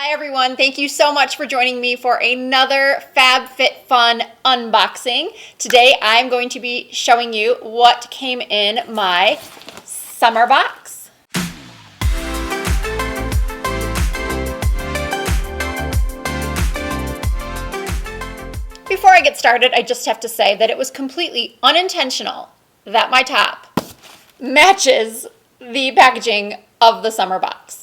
Hi everyone, thank you so much for joining me for another Fab Fit Fun unboxing. Today I'm going to be showing you what came in my summer box. Before I get started, I just have to say that it was completely unintentional that my top matches the packaging of the summer box.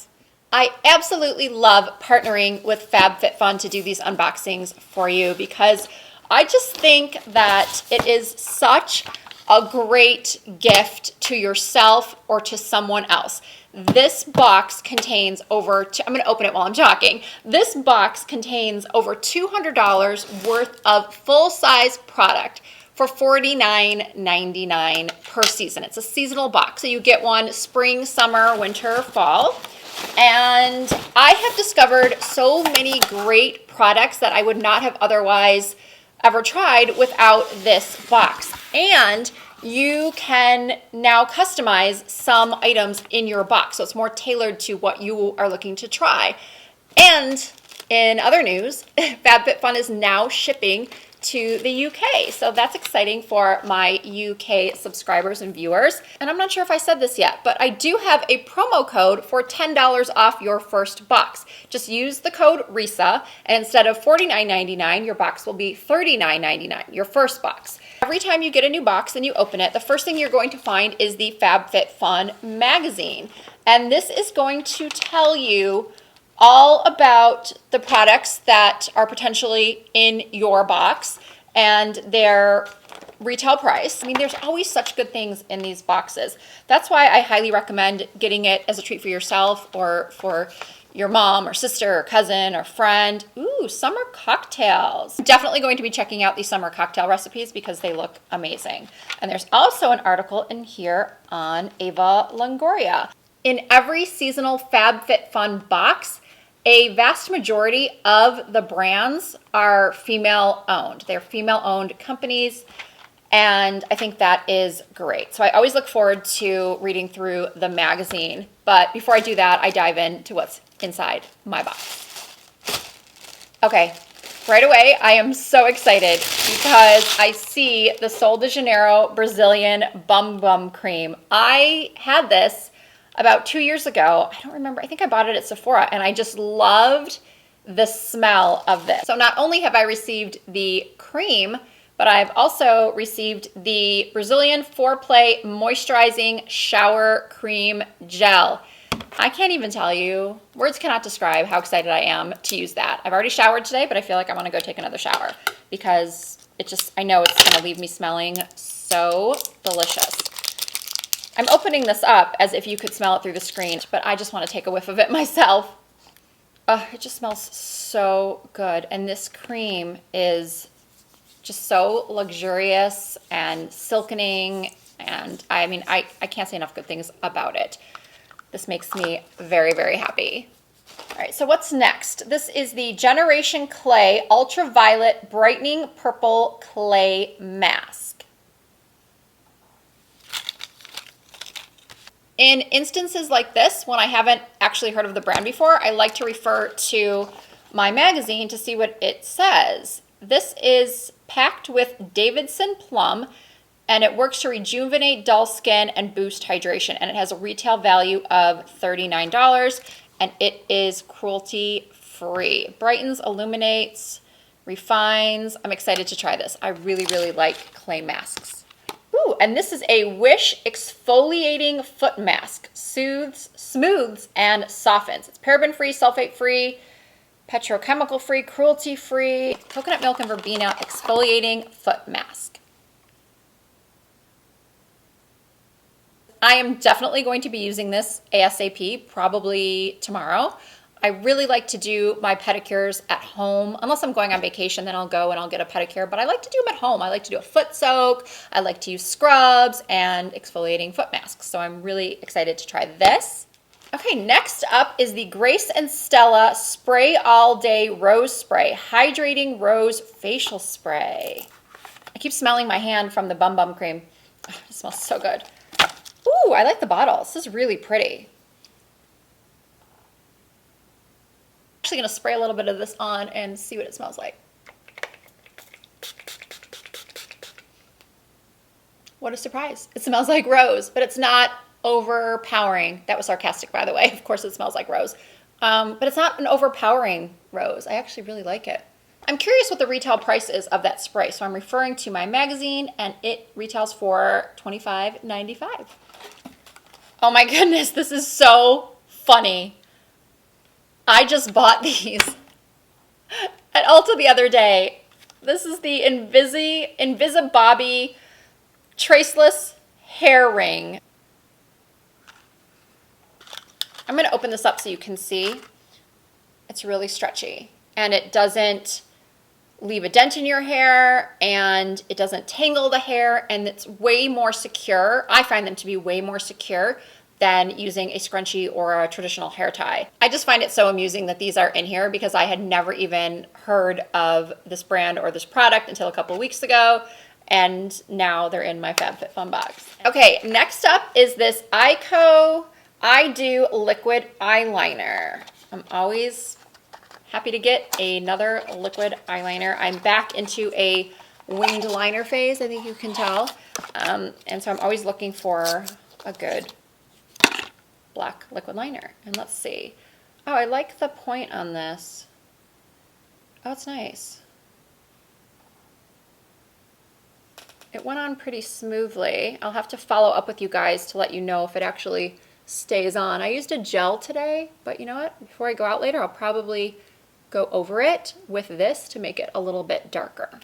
I absolutely love partnering with FabFitFun to do these unboxings for you because I just think that it is such a great gift to yourself or to someone else. This box contains I'm going to open it while I'm talking. This box contains over $200 worth of full-size product for $49.99 per season. It's a seasonal box, so you get one spring, summer, winter, fall. And I have discovered so many great products that I would not have otherwise ever tried without this box. And you can now customize some items in your box, so it's more tailored to what you are looking to try. And in other news, FabFitFun is now shipping to the UK. So that's exciting for my UK subscribers and viewers. And I'm not sure if I said this yet, but I do have a promo code for $10 off your first box. Just use the code Risa, and instead of $49.99, your box will be $39.99, your first box. Every time you get a new box and you open it, the first thing you're going to find is the FabFitFun magazine. And this is going to tell you all about the products that are potentially in your box and their retail price. I mean, there's always such good things in these boxes. That's why I highly recommend getting it as a treat for yourself or for your mom or sister or cousin or friend. Ooh, summer cocktails. I'm definitely going to be checking out these summer cocktail recipes because they look amazing. And there's also an article in here on Eva Longoria. In every seasonal FabFitFun box, a vast majority of the brands are female-owned. They're female-owned companies, and I think that is great. So I always look forward to reading through the magazine. But before I do that, I dive into what's inside my box. Okay, right away, I am so excited because I see the Sol de Janeiro Brazilian Bum Cream. I had this about 2 years ago. I don't remember. I think I bought it at Sephora, and I just loved the smell of this. So not only have I received the cream, but I've also received the Brazilian Foreplay Moisturizing Shower Cream Gel. I can't even tell you, words cannot describe how excited I am to use that. I've already showered today, but I feel like I want to go take another shower because I know it's going to leave me smelling so delicious. I'm opening this up as if you could smell it through the screen, but I just want to take a whiff of it myself. It just smells so good. And this cream is just so luxurious and silkening. And I mean, I can't say enough good things about it. This makes me very, very happy. All right, so what's next? This is the Generation Clay Ultraviolet Brightening Purple Clay Mask. In instances like this, when I haven't actually heard of the brand before, I like to refer to my magazine to see what it says. This is packed with Davidson Plum, and it works to rejuvenate dull skin and boost hydration. And it has a retail value of $39, and it is cruelty-free. Brightens, illuminates, refines. I'm excited to try this. I really, really like clay masks. Ooh, and this is a Whish Exfoliating Foot Mask. Soothes, smooths, and softens. It's paraben-free, sulfate-free, petrochemical-free, cruelty-free, coconut milk and verbena exfoliating foot mask. I am definitely going to be using this ASAP, probably tomorrow. I really like to do my pedicures at home. Unless I'm going on vacation, then I'll go and I'll get a pedicure, but I like to do them at home. I like to do a foot soak. I like to use scrubs and exfoliating foot masks. So I'm really excited to try this. Okay, next up is the Grace and Stella Spray All Day Rose Spray, Hydrating Rose Facial Spray. I keep smelling my hand from the Bum Cream. Oh, it smells so good. Ooh, I like the bottle. This is really pretty. actually gonna spray a little bit of this on and see what it smells like. What a surprise. It smells like rose, but it's not overpowering. That was sarcastic, by the way. Of course it smells like rose. But it's not an overpowering rose. I actually really like it. I'm curious what the retail price is of that spray. So I'm referring to my magazine, and it retails for $25.95. Oh my goodness, this is so funny. I just bought these at Ulta the other day. This is the Invisibobby Traceless Hair Ring. I'm going to open this up so you can see. It's really stretchy, and it doesn't leave a dent in your hair, and it doesn't tangle the hair, and it's way more secure. I find them to be way more secure than using a scrunchie or a traditional hair tie. I just find it so amusing that these are in here because I had never even heard of this brand or this product until a couple of weeks ago, and now they're in my FabFitFun box. Okay, next up is this Eyeko I Do Liquid Eyeliner. I'm always happy to get another liquid eyeliner. I'm back into a winged liner phase, I think you can tell. And so I'm always looking for a good black liquid liner. And let's see. Oh, I like the point on this. Oh, it's nice. It went on pretty smoothly. I'll have to follow up with you guys to let you know if it actually stays on. I used a gel today, but you know what? Before I go out later, I'll probably go over it with this to make it a little bit darker.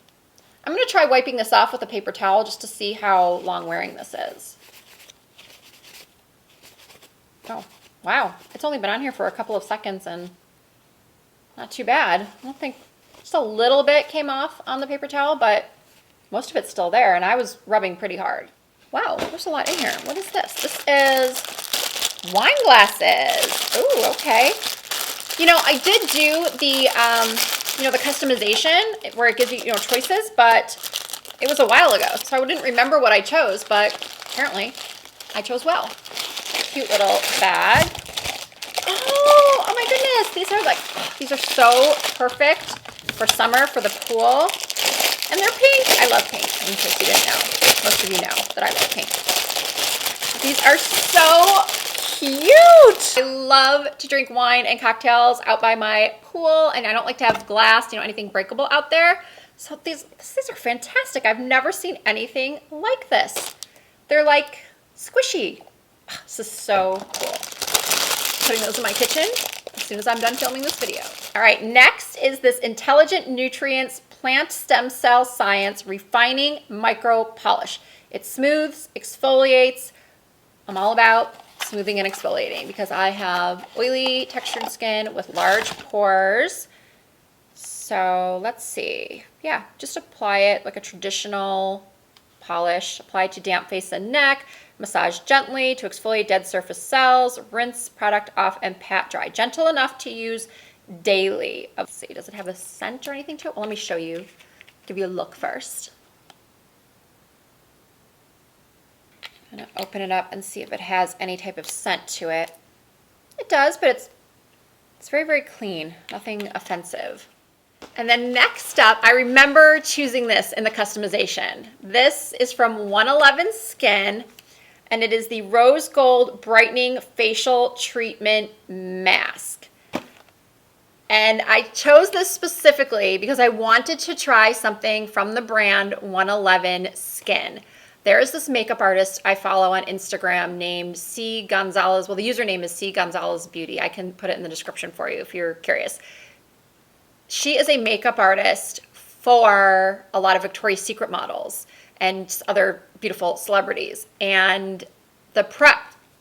I'm going to try wiping this off with a paper towel just to see how long wearing this is. Oh, wow. It's only been on here for a couple of seconds and not too bad. I don't think, just a little bit came off on the paper towel, but most of it's still there, and I was rubbing pretty hard. Wow, there's a lot in here. What is this? This is wine glasses. Ooh, okay. You know, I did do the, the customization where it gives you, choices, but it was a while ago, so I didn't remember what I chose, but apparently I chose well. Cute little bag. Oh my goodness. These are so perfect for summer, for the pool. And they're pink. I love pink, in case you didn't know. Most of you know that I love pink. These are so cute. I love to drink wine and cocktails out by my pool, and I don't like to have glass, anything breakable out there. So these are fantastic. I've never seen anything like this. They're like squishy. This is so cool. Putting those in my kitchen as soon as I'm done filming this video. All right, next is this Intelligent Nutrients Plant Stem Cell Science Refining Micro Polish. It smooths, exfoliates. I'm all about smoothing and exfoliating because I have oily textured skin with large pores. So let's see. Yeah, just apply it like a traditional polish. Apply it to damp face and neck. Massage gently to exfoliate dead surface cells. Rinse product off and pat dry. Gentle enough to use daily. Let's see, does it have a scent or anything to it? Well, let me show you. Give you a look first. I'm gonna open it up and see if it has any type of scent to it. It does, but it's very, very clean. Nothing offensive. And then next up, I remember choosing this in the customization. This is from 111 Skin, and it is the Rose Gold Brightening Facial Treatment Mask. And I chose this specifically because I wanted to try something from the brand 111 Skin. There is this makeup artist I follow on Instagram named C. Gonzalez. Well, the username is C. Gonzalez Beauty. I can put it in the description for you if you're curious. She is a makeup artist for a lot of Victoria's Secret models and other beautiful celebrities. And the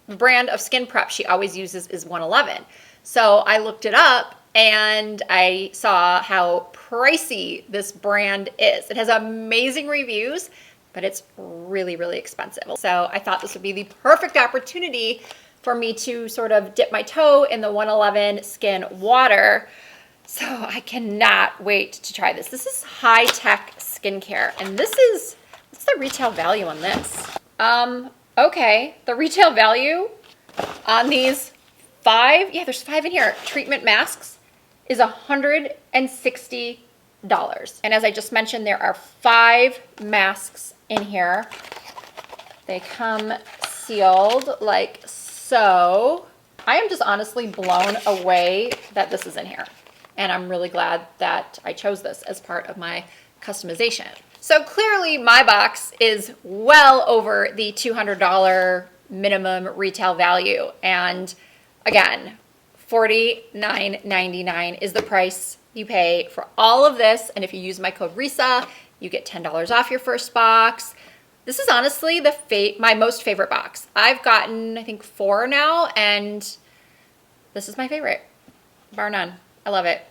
brand of skin prep she always uses is 111. So I looked it up and I saw how pricey this brand is. It has amazing reviews, but it's really, really expensive. So I thought this would be the perfect opportunity for me to sort of dip my toe in the 111 Skin water. So I cannot wait to try this. This is high-tech skincare, and what's the retail value on this? Okay, the retail value on these there's 5 in here, treatment masks is $160. And as I just mentioned, there are 5 masks in here. They come sealed like so. I am just honestly blown away that this is in here. And I'm really glad that I chose this as part of my customization. So clearly my box is well over the $200 minimum retail value. And again, $49.99 is the price you pay for all of this. And if you use my code Risa, you get $10 off your first box. This is honestly my most favorite box. I've gotten, I think, 4 now, and this is my favorite, bar none. I love it.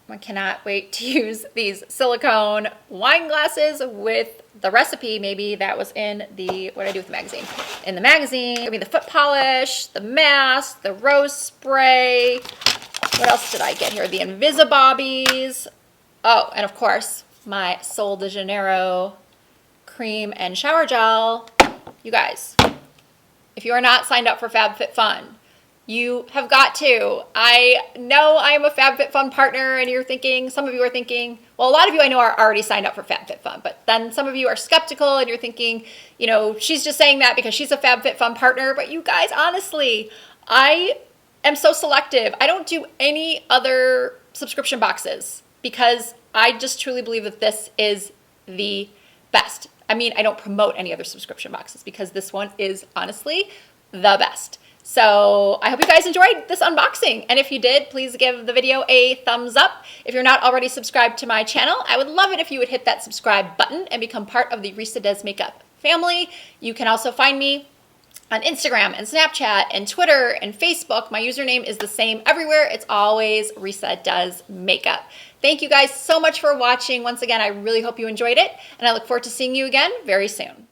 I cannot wait to use these silicone wine glasses with the recipe maybe that was in the, what did I do with the magazine? In the magazine, I mean the foot polish, the mask, the rose spray. What else did I get here? The Invisibobbies. Oh, and of course, my Sol de Janeiro cream and shower gel. You guys, if you are not signed up for Fab Fit Fun, you have got to. I know I am a Fab Fit Fun partner, and you're thinking, some of you are thinking, well, a lot of you I know are already signed up for Fab Fit Fun, but then some of you are skeptical and you're thinking, you know, she's just saying that because she's a Fab Fit Fun partner. But you guys, honestly, I am so selective. I don't do any other subscription boxes because I just truly believe that this is the best. I mean, I don't promote any other subscription boxes because this one is honestly the best. So I hope you guys enjoyed this unboxing. And if you did, please give the video a thumbs up. If you're not already subscribed to my channel, I would love it if you would hit that subscribe button and become part of the Risa Does Makeup family. You can also find me on Instagram and Snapchat and Twitter and Facebook. My username is the same everywhere. It's always Risa Does Makeup. Thank you guys so much for watching. Once again, I really hope you enjoyed it, and I look forward to seeing you again very soon.